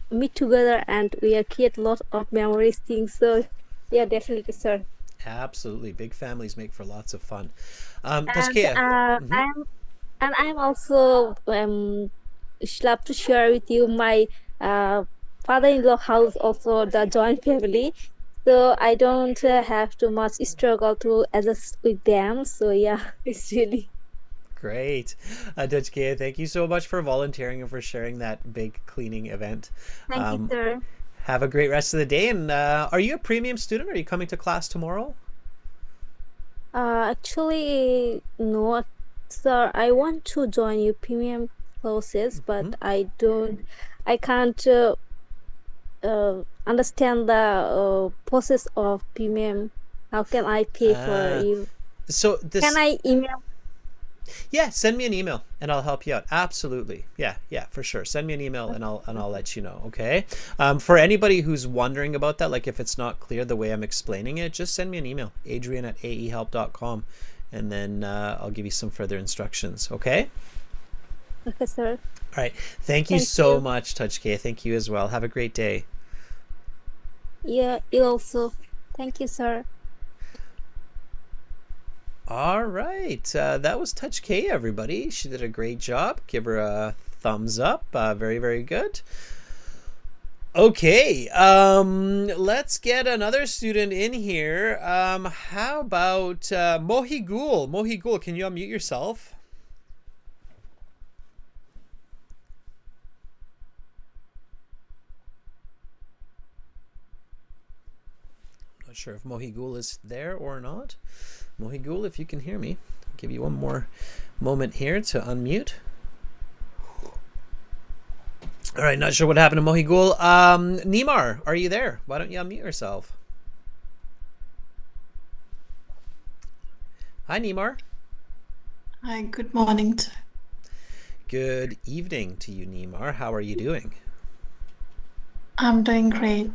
meet together and we create lots of memories things. So yeah, definitely, sir. Absolutely, big families make for lots of fun. And Tashkia, I'm also love to share with you my father-in-law house, also the joint family, so I don't have too much struggle to adjust with them. So yeah, it's really great. Touch K, thank you so much for volunteering and for sharing that big cleaning event. thank you, sir. Have a great rest of the day. And are you a premium student? Are you coming to class tomorrow? Actually, no, sir. I want to join you premium courses, but I can't understand the process of premium. How can I pay for you? So this. Can I email? Yeah, send me an email and I'll help you out. Absolutely. Yeah, for sure. Send me an email and I'll let you know. Okay. For anybody who's wondering about that, like if it's not clear the way I'm explaining it, just send me an email, adrian@aehelp.com, and then I'll give you some further instructions. Okay. Okay, sir. All right. Thank you so much, Touch K. Thank you as well. Have a great day. Yeah, you also. Thank you, sir. All right, that was Touch K, everybody. She did a great job. Give her a thumbs up. Very, very good. Okay, let's get another student in here. How about Mohigul? Mohigul, can you unmute yourself? Not sure if Mohigul is there or not. Mohigul, if you can hear me, I'll give you one more moment here to unmute. All right, not sure what happened to Mohigul. Nimar, are you there? Why don't you unmute yourself? Hi, Nimar. Hi, good morning. Good evening to you, Nimar. How are you doing? I'm doing great.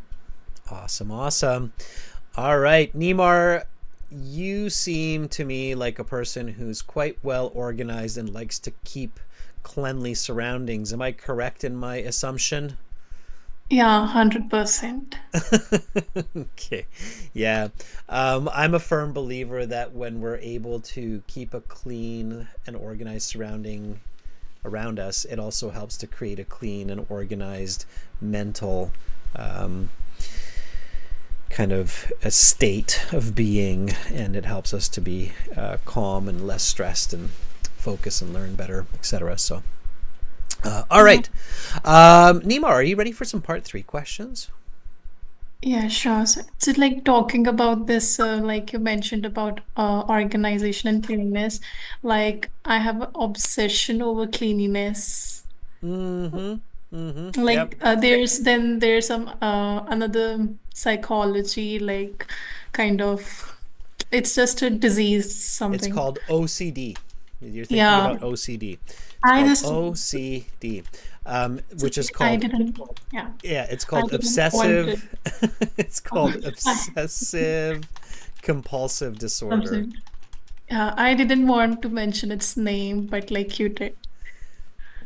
Awesome. All right, Nimar, you seem to me like a person who's quite well organized and likes to keep cleanly surroundings. Am I correct in my assumption? Yeah, 100%. Okay. Yeah. I'm a firm believer that when we're able to keep a clean and organized surrounding around us, it also helps to create a clean and organized mental kind of a state of being, and it helps us to be calm and less stressed and focus and learn better, etc. So all right, Nima, are you ready for some part 3 questions? Yeah, sure. So it's like talking about this, like you mentioned about organization and cleanliness. Like I have an obsession over cleanliness. Like Yep. there's some another psychology, like kind of it's just a disease, It's something. called OCD. You're thinking Yeah, about OCD. It's I called just, OCD, which is I called, didn't, yeah, yeah, it's I called didn't want to. obsessive. It's called I, obsessive compulsive disorder. something. Yeah, I didn't want to mention its name, but like you did.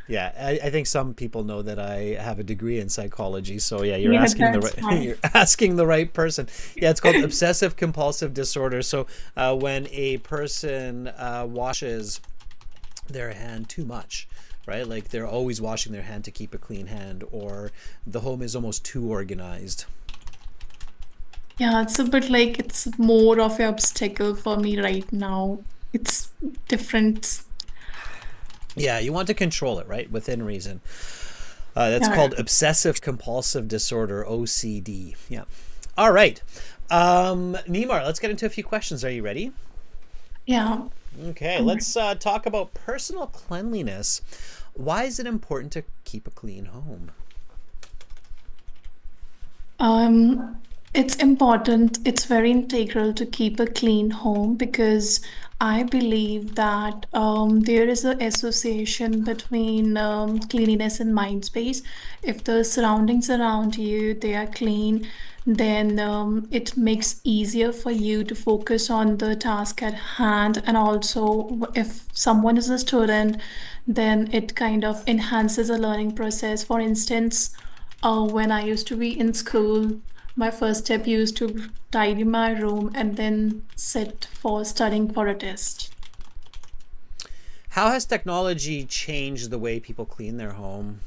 Yeah, I think some people know that I have a degree in psychology. So yeah, you're Yeah, asking the that's right fine. you're asking the right person. Yeah, it's called obsessive compulsive disorder. So when a person washes their hand too much, right? Like they're always washing their hand to keep a clean hand, or the home is almost too organized. Yeah, it's a bit like it's more of an obstacle for me right now. It's different. Yeah, you want to control it, right? Within reason. That's Yeah, called obsessive compulsive disorder, OCD. Yeah. All right. Neymar, let's get into a few questions. Are you ready? yeah. Okay, let's talk about personal cleanliness. Why is it important to keep a clean home? Um, it's important, it's very integral to keep a clean home because I believe that there is an association between cleanliness and mind space. If the surroundings around you they are clean, then it makes easier for you to focus on the task at hand. And also, if someone is a student, then it kind of enhances a learning process. For instance, when I used to be in school, my first step used to tidy my room and then sit for studying for a test. How has technology changed the way people clean their home?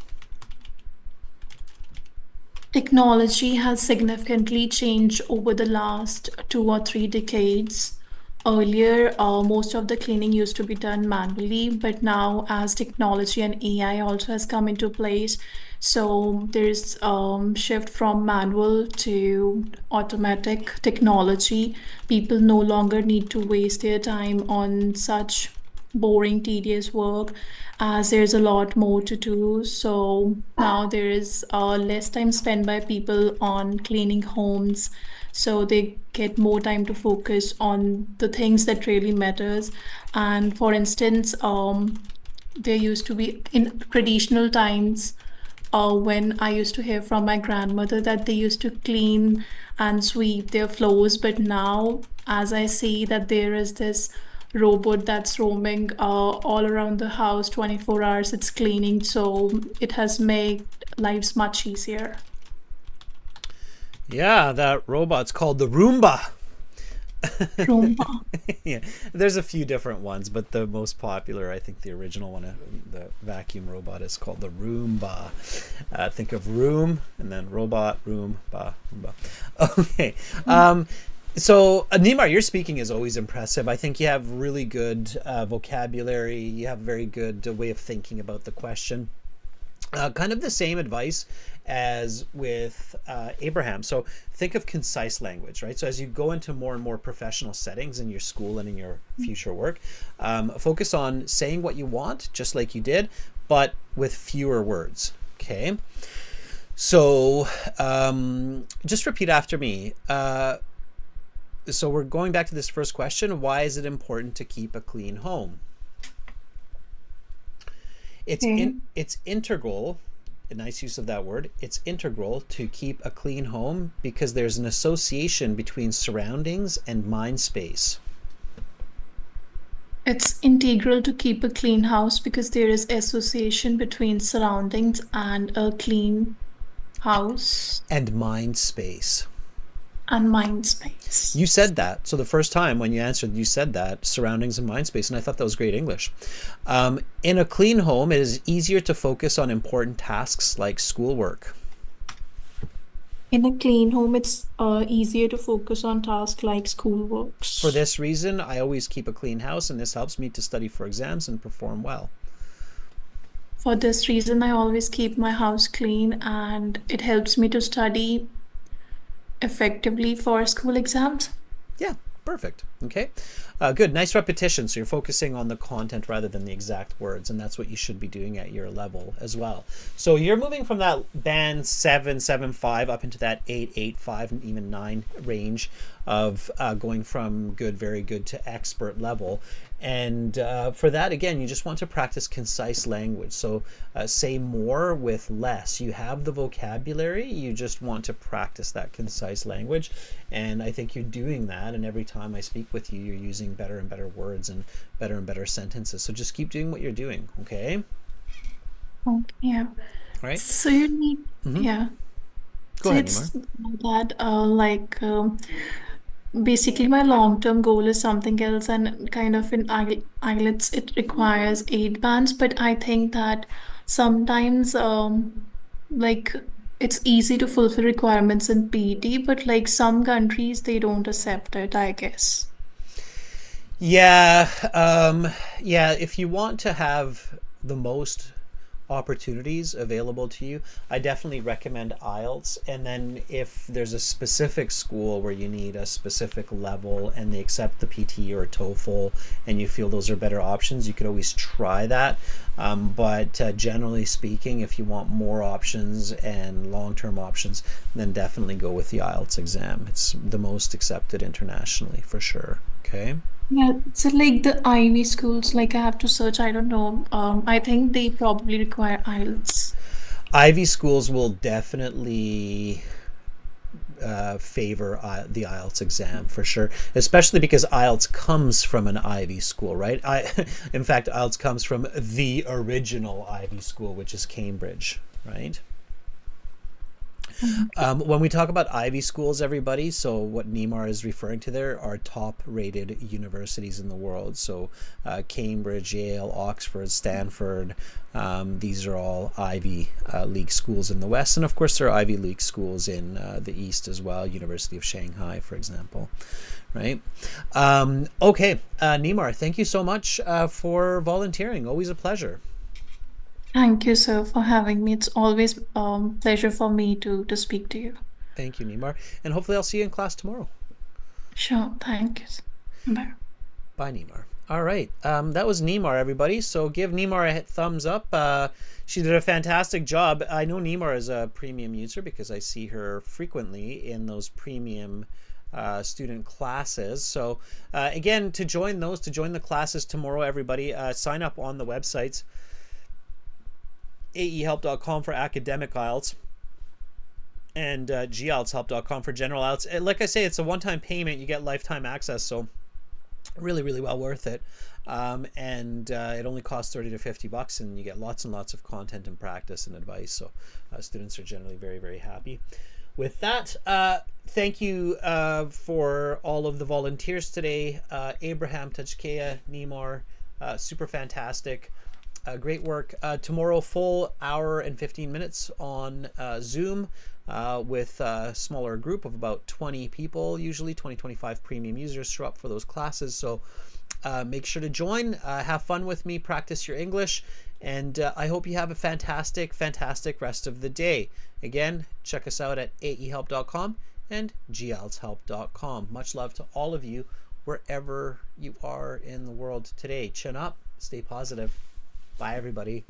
Technology has significantly changed over the last 2 or 3 decades. Earlier, most of the cleaning used to be done manually, but now, as technology and AI also has come into place, so there's shift from manual to automatic technology. People no longer need to waste their time on such boring, tedious work as there's a lot more to do. So now there is less time spent by people on cleaning homes. So they get more time to focus on the things that really matters. And for instance, there used to be in traditional times when I used to hear from my grandmother that they used to clean and sweep their floors, but now, as I see that there is this robot that's roaming all around the house 24 hours, it's cleaning, so it has made lives much easier. Yeah, that robot's called the Roomba. Roomba. Yeah, there's a few different ones, but the most popular, I think the original one, the vacuum robot, is called the Roomba. Think of room and then robot, Roomba, Roomba. Okay. So, Neymar, your speaking is always impressive. I think you have really good vocabulary. You have a very good way of thinking about the question. Kind of the same advice as with Abraham. So think of concise language, right? So as you go into more and more professional settings in your school and in your future work, focus on saying what you want, just like you did, but with fewer words. Okay. So just repeat after me. So we're going back to this first question. Why is it important to keep a clean home? Okay. It's integral, a nice use of that word. It's integral to keep a clean home because there's an association between surroundings and mind space. It's integral to keep a clean house because there is association between surroundings and a clean house And mind space. and mind space. You said that. So the first time when you answered, you said that, surroundings and mind space. And I thought that was great English. In a clean home, it is easier to focus on important tasks like schoolwork. In a clean home, it's easier to focus on tasks like schoolworks. For this reason, I always keep a clean house, and this helps me to study for exams and perform well. For this reason, I always keep my house clean and it helps me to study effectively for school exams. Yeah, perfect. Okay, good. Nice repetition. So you're focusing on the content rather than the exact words, and that's what you should be doing at your level as well. So you're moving from that band 7.75 up into that 8.85 and even 9 range of going from good, very good to expert level. And for that, again, you just want to practice concise language. So say more with less. You have the vocabulary, you just want to practice that concise language. And I think you're doing that. And every time I speak with you, you're using better and better words and better sentences. So just keep doing what you're doing, okay? Okay, yeah. Right? So you need, yeah. Go So ahead, it's Nima. that basically my long-term goal is something else, and kind of in IELTS it requires 8 bands, but I think that sometimes like it's easy to fulfill requirements in PT, but like some countries they don't accept it, I guess. Yeah, yeah, if you want to have the most opportunities available to you, I definitely recommend IELTS. And then if there's a specific school where you need a specific level and they accept the PT or TOEFL and you feel those are better options, you could always try that. But generally speaking, if you want more options and long-term options, then definitely go with the IELTS exam. It's the most accepted internationally for sure. Okay. Yeah, so like the Ivy schools, like I have to search, I don't know. I think they probably require IELTS. Ivy schools will definitely favor the IELTS exam for sure, especially because IELTS comes from an Ivy school, right? In fact, IELTS comes from the original Ivy school, which is Cambridge, right? When we talk about Ivy schools, everybody, so what Neymar is referring to there are top-rated universities in the world. So Cambridge, Yale, Oxford, Stanford, these are all Ivy League schools in the West. And of course, there are Ivy League schools in the East as well, University of Shanghai, for example. Right? Okay, Neymar, thank you so much for volunteering. Always a pleasure. Thank you, sir, for having me. It's always pleasure for me to speak to you. Thank you, Neymar. And hopefully I'll see you in class tomorrow. Sure, thank you, sir. Bye. Bye, Neymar. All right. That was Neymar, everybody. So give Neymar a thumbs up. She did a fantastic job. I know Neymar is a premium user because I see her frequently in those premium student classes. So again, to join the classes tomorrow, everybody, sign up on the websites. aehelp.com for academic IELTS and gieltshelp.com for general IELTS. Like I say, it's a one-time payment. You get lifetime access, so really, really well worth it. And it only costs $30 to $50, and you get lots and lots of content and practice and advice. So students are generally very, very happy. With that, thank you for all of the volunteers today. Abraham, Tajkeya, Neymar, super fantastic. Great work. Tomorrow, full hour and 15 minutes on Zoom with a smaller group of about 20 people, usually 20-25 premium users show up for those classes. So make sure to join, have fun with me, practice your English, and I hope you have a fantastic, fantastic rest of the day. Again, check us out at aehelp.com and gieltshelp.com. Much love to all of you wherever you are in the world today. Chin up, stay positive. Bye, everybody.